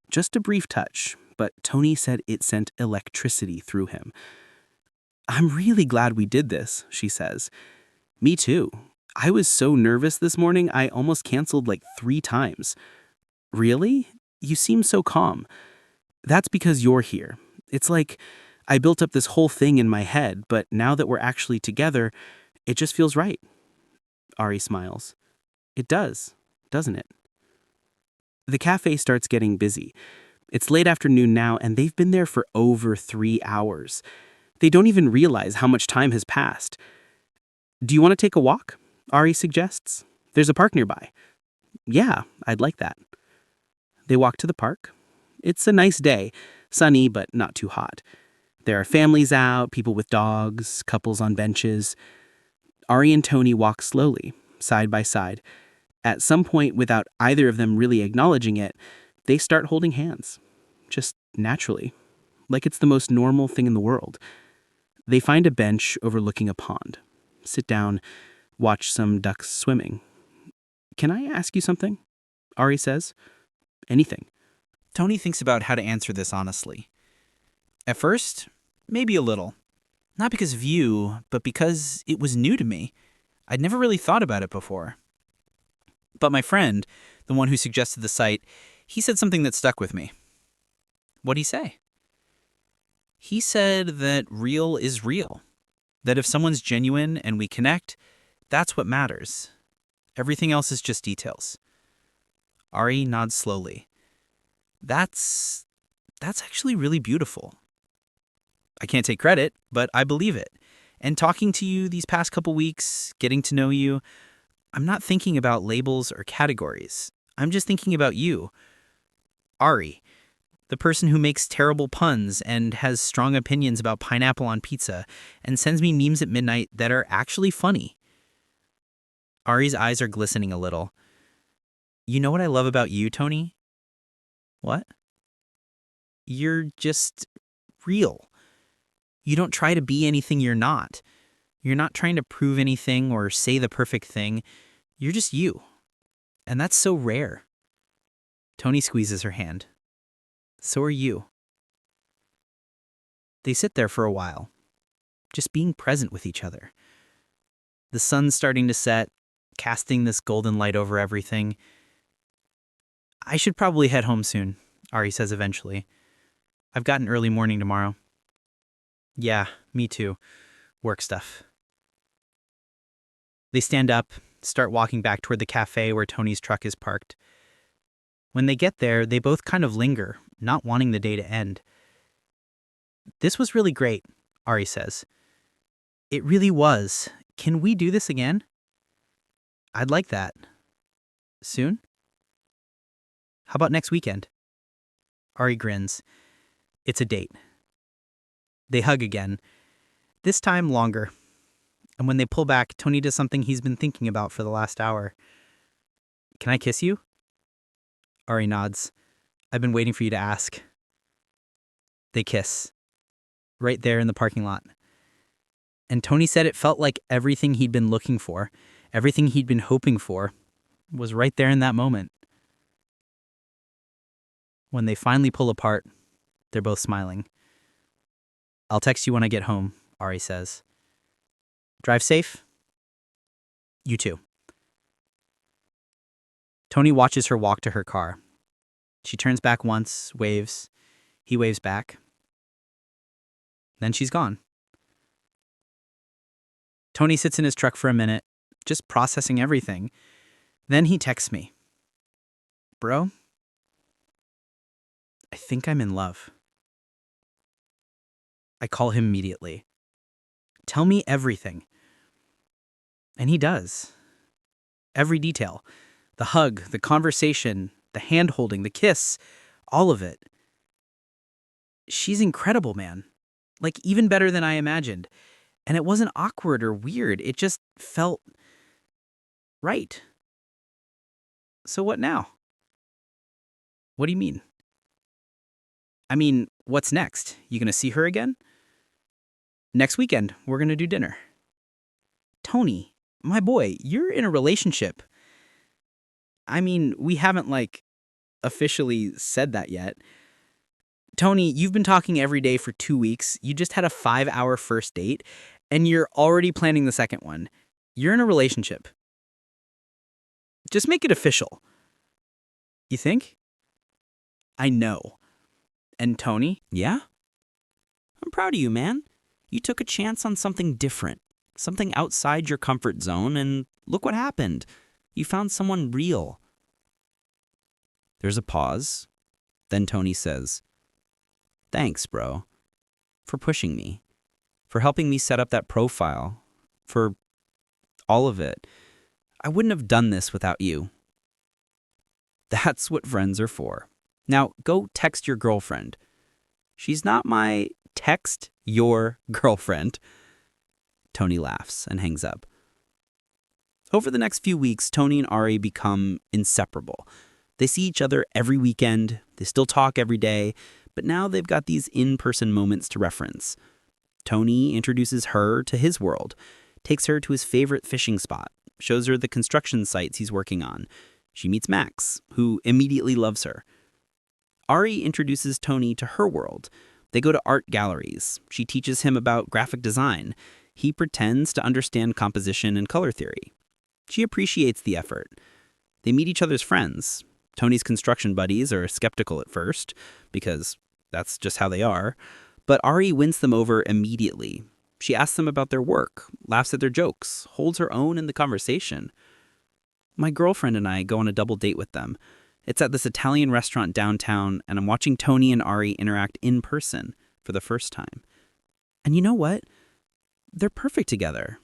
Just a brief touch, but Tony said it sent electricity through him. I'm really glad we did this, she says. Me too. I was so nervous this morning, I almost canceled like 3 times. Really? You seem so calm. That's because you're here. It's like I built up this whole thing in my head, but now that we're actually together, it just feels right. Ari smiles. It does, doesn't it? The cafe starts getting busy. It's late afternoon now, and they've been there for over 3 hours. They don't even realize how much time has passed. Do you want to take a walk? Ari suggests. There's a park nearby. Yeah, I'd like that. They walk to the park. It's a nice day, sunny but not too hot. There are families out, people with dogs, couples on benches. Ari and Tony walk slowly, side by side. At some point, without either of them really acknowledging it, they start holding hands. Just naturally. Like it's the most normal thing in the world. They find a bench overlooking a pond. Sit down, watch some ducks swimming. Can I ask you something? Ari says. Anything. Tony thinks about how to answer this honestly. At first, maybe a little. Not because of you, but because it was new to me. I'd never really thought about it before. But my friend, the one who suggested the site, he said something that stuck with me. What'd he say? He said that real is real. That if someone's genuine and we connect, that's what matters. Everything else is just details. Ari nods slowly. That's actually really beautiful. I can't take credit, but I believe it. And talking to you these past couple weeks, getting to know you, I'm not thinking about labels or categories. I'm just thinking about you. Ari, the person who makes terrible puns and has strong opinions about pineapple on pizza and sends me memes at midnight that are actually funny. Ari's eyes are glistening a little. You know what I love about you, Tony? What? You're just real. You don't try to be anything you're not. You're not trying to prove anything or say the perfect thing. You're just you. And that's so rare. Tony squeezes her hand. So are you. They sit there for a while, just being present with each other. The sun's starting to set, casting this golden light over everything. I should probably head home soon, Ari says eventually. I've got an early morning tomorrow. Yeah, me too. Work stuff. They stand up, start walking back toward the cafe where Tony's truck is parked. When they get there, they both kind of linger, not wanting the day to end. This was really great, Ari says. It really was. Can we do this again? I'd like that. Soon? How about next weekend? Ari grins. It's a date. They hug again, this time longer. And when they pull back, Tony does something he's been thinking about for the last hour. Can I kiss you? Ari nods. I've been waiting for you to ask. They kiss. Right there in the parking lot. And Tony said it felt like everything he'd been looking for, everything he'd been hoping for, was right there in that moment. When they finally pull apart, they're both smiling. I'll text you when I get home, Ari says. Drive safe. You too. Tony watches her walk to her car. She turns back once, waves. He waves back. Then she's gone. Tony sits in his truck for a minute, just processing everything. Then he texts me. Bro, I think I'm in love. I call him immediately. Tell me everything. And he does. Every detail. The hug, the conversation, the hand-holding, the kiss, all of it. She's incredible, man. Like, even better than I imagined. And it wasn't awkward or weird. It just felt right. So what now? What do you mean? I mean, what's next? You gonna see her again? Next weekend, we're gonna do dinner. Tony, my boy, you're in a relationship. I mean, we haven't, officially said that yet. Tony, you've been talking every day for 2 weeks. You just had a 5-hour first date, and you're already planning the second one. You're in a relationship. Just make it official. You think? I know. And Tony? Yeah? I'm proud of you, man. You took a chance on something different, something outside your comfort zone, and look what happened. You found someone real. There's a pause. Then Tony says, "Thanks, bro, for pushing me, for helping me set up that profile, for all of it. I wouldn't have done this without you." That's what friends are for. Now, go text your girlfriend. She's not my text your girlfriend. Tony laughs and hangs up. Over the next few weeks, Tony and Ari become inseparable. They see each other every weekend. They still talk every day, but now they've got these in-person moments to reference. Tony introduces her to his world, takes her to his favorite fishing spot, shows her the construction sites he's working on. She meets Max, who immediately loves her. Ari introduces Tony to her world. They go to art galleries. She teaches him about graphic design. He pretends to understand composition and color theory. She appreciates the effort. They meet each other's friends. Tony's construction buddies are skeptical at first, because that's just how they are. But Ari wins them over immediately. She asks them about their work, laughs at their jokes, holds her own in the conversation. My girlfriend and I go on a double date with them. It's at this Italian restaurant downtown, and I'm watching Tony and Ari interact in person for the first time. And you know what? They're perfect together.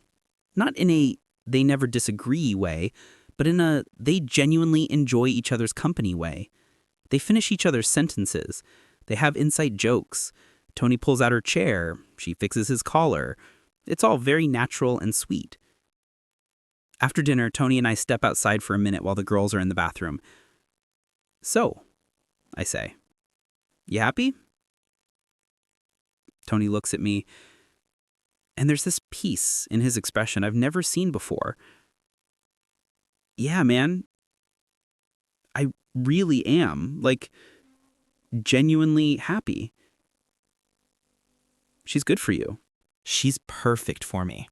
Not in a they never disagree way, but in a they genuinely enjoy each other's company way. They finish each other's sentences. They have inside jokes. Tony pulls out her chair. She fixes his collar. It's all very natural and sweet. After dinner, Tony and I step outside for a minute while the girls are in the bathroom. "So," I say, "you happy?" Tony looks at me, and there's this peace in his expression I've never seen before. "Yeah, man. I really am, genuinely happy." "She's good for you." She's perfect for me.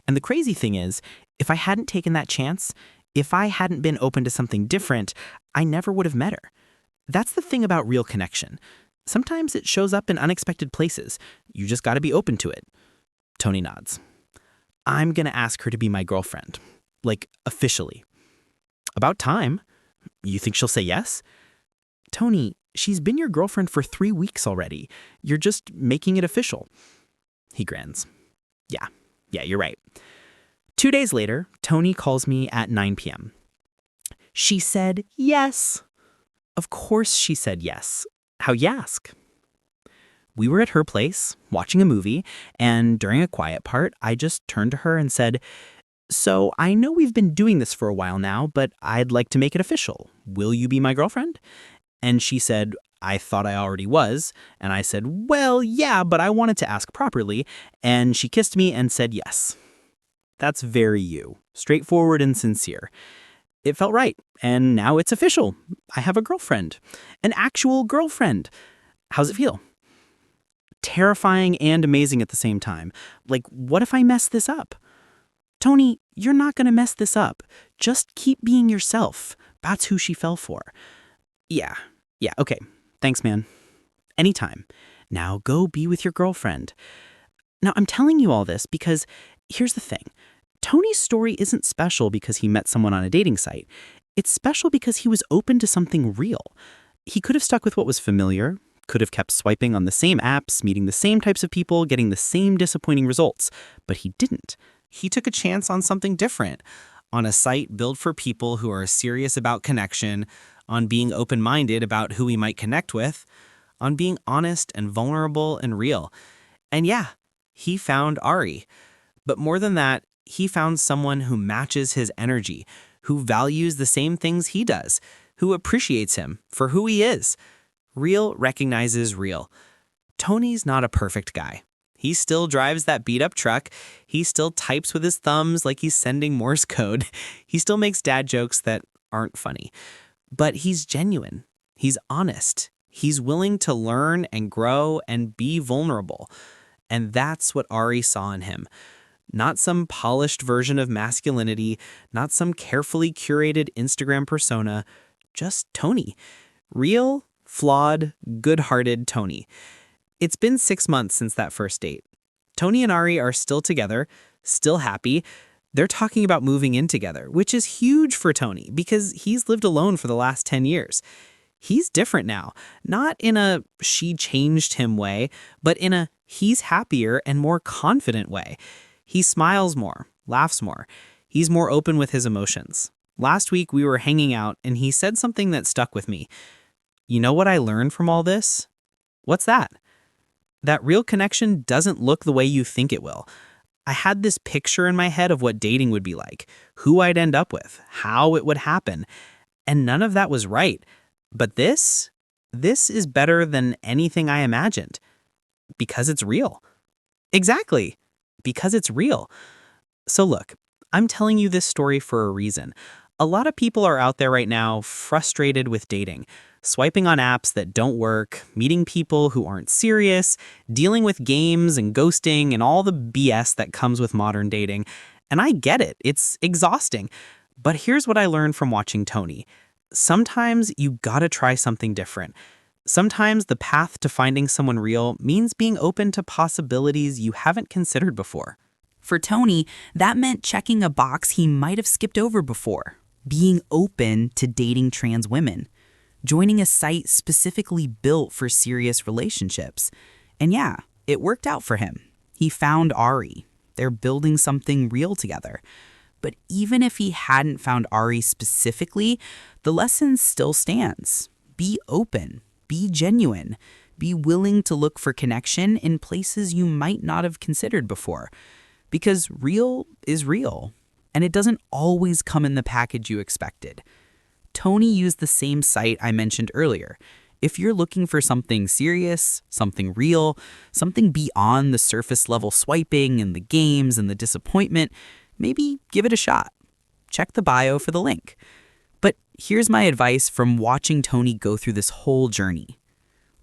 And the crazy thing is, if I hadn't taken that chance, if I hadn't been open to something different, I never would have met her. That's the thing about real connection. Sometimes it shows up in unexpected places. You just gotta be open to it. Tony nods. I'm gonna ask her to be my girlfriend. Officially. About time. You think she'll say yes? Tony, she's been your girlfriend for 3 weeks already. You're just making it official. He grins. Yeah, you're right. 2 days later, Tony calls me at 9 p.m. She said yes. Of course she said yes. How'd you ask? We were at her place, watching a movie, and during a quiet part, I just turned to her and said, "So I know we've been doing this for a while now, but I'd like to make it official. Will you be my girlfriend?" And she said, "I thought I already was." And I said, "Well, yeah, but I wanted to ask properly." And she kissed me and said yes. That's very you, straightforward and sincere. It felt right, and now it's official. I have a girlfriend, an actual girlfriend. How's it feel? Terrifying and amazing at the same time. Like, what if I mess this up? Tony, you're not going to mess this up. Just keep being yourself. That's who she fell for. Yeah, okay. Thanks, man. Anytime. Now go be with your girlfriend. Now, I'm telling you all this because here's the thing. Tony's story isn't special because he met someone on a dating site. It's special because he was open to something real. He could have stuck with what was familiar, could have kept swiping on the same apps, meeting the same types of people, getting the same disappointing results, but he didn't. He took a chance on something different, on a site built for people who are serious about connection, on being open-minded about who we might connect with, on being honest and vulnerable and real. And yeah, he found Ari. But more than that, he found someone who matches his energy, who values the same things he does, who appreciates him for who he is. Real recognizes real. Tony's not a perfect guy. He still drives that beat-up truck. He still types with his thumbs like he's sending Morse code. He still makes dad jokes that aren't funny. But he's genuine. He's honest. He's willing to learn and grow and be vulnerable. And that's what Ari saw in him. Not some polished version of masculinity, not some carefully curated Instagram persona, just Tony. Real, flawed, good-hearted Tony. It's been 6 months since that first date. Tony and Ari are still together, still happy. They're talking about moving in together, which is huge for Tony because he's lived alone for the last 10 years. He's different now, not in a she changed him way, but in a he's happier and more confident way. He smiles more, laughs more. He's more open with his emotions. Last week we were hanging out and he said something that stuck with me. You know what I learned from all this? What's that? That real connection doesn't look the way you think it will. I had this picture in my head of what dating would be like, who I'd end up with, how it would happen, and none of that was right. But this is better than anything I imagined. Because it's real. Exactly. Because it's real. So look, I'm telling you this story for a reason. A lot of people are out there right now frustrated with dating, swiping on apps that don't work, meeting people who aren't serious, dealing with games and ghosting and all the BS that comes with modern dating. And I get it. It's exhausting. But here's what I learned from watching Tony. Sometimes you gotta try something different. Sometimes the path to finding someone real means being open to possibilities you haven't considered before. For Tony, that meant checking a box he might have skipped over before, being open to dating trans women, joining a site specifically built for serious relationships. And yeah, it worked out for him. He found Ari. They're building something real together. But even if he hadn't found Ari specifically, the lesson still stands. Be open. Be genuine. Be willing to look for connection in places you might not have considered before. Because real is real, and it doesn't always come in the package you expected. Tony used the same site I mentioned earlier. If you're looking for something serious, something real, something beyond the surface level swiping and the games and the disappointment, maybe give it a shot. Check the bio for the link. But here's my advice from watching Tony go through this whole journey.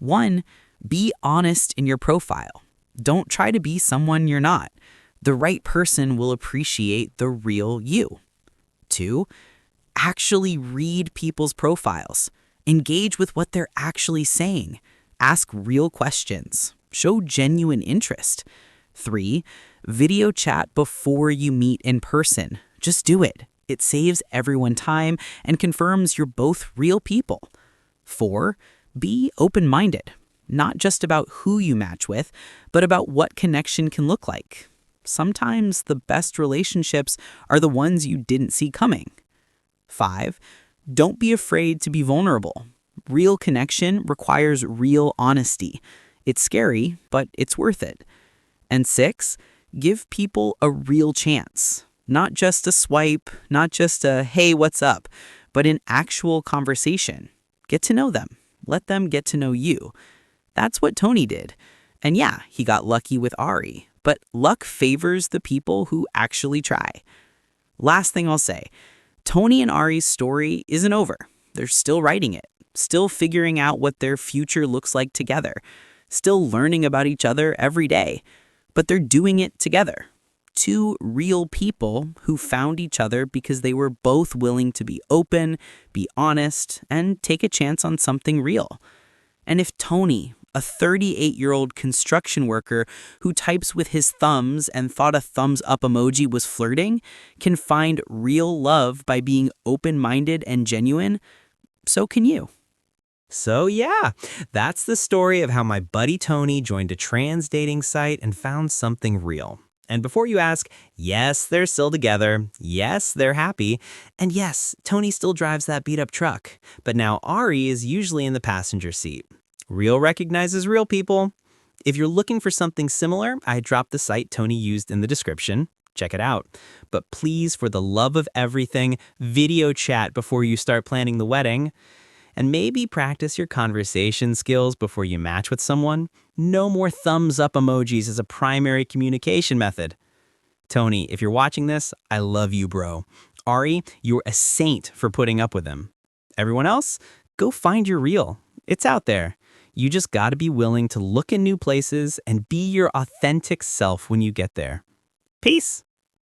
1, be honest in your profile. Don't try to be someone you're not. The right person will appreciate the real you. 2, actually read people's profiles. Engage with what they're actually saying. Ask real questions. Show genuine interest. 3, video chat before you meet in person. Just do it. It saves everyone time and confirms you're both real people. 4, be open-minded. Not just about who you match with, but about what connection can look like. Sometimes the best relationships are the ones you didn't see coming. 5, don't be afraid to be vulnerable. Real connection requires real honesty. It's scary, but it's worth it. And 6, give people a real chance. Not just a swipe, not just a hey, what's up, but an actual conversation. Get to know them. Let them get to know you. That's what Tony did. And yeah, he got lucky with Ari, but luck favors the people who actually try. Last thing I'll say, Tony and Ari's story isn't over. They're still writing it, still figuring out what their future looks like together, still learning about each other every day. But they're doing it together. 2 real people who found each other because they were both willing to be open, be honest, and take a chance on something real. And if Tony, a 38-year-old construction worker who types with his thumbs and thought a thumbs up emoji was flirting, can find real love by being open-minded and genuine, so can you. So yeah, that's the story of how my buddy Tony joined a trans dating site and found something real. And before you ask, yes, they're still together. Yes, they're happy. And yes, Tony still drives that beat-up truck. But now Ari is usually in the passenger seat. Real recognizes real, people. If you're looking for something similar, I dropped the site Tony used in the description. Check it out. But please, for the love of everything, video chat before you start planning the wedding. And maybe practice your conversation skills before you match with someone. No more thumbs up emojis as a primary communication method. Tony, if you're watching this, I love you, bro. Ari, you're a saint for putting up with him. Everyone else, go find your real. It's out there. You just gotta be willing to look in new places and be your authentic self when you get there. Peace.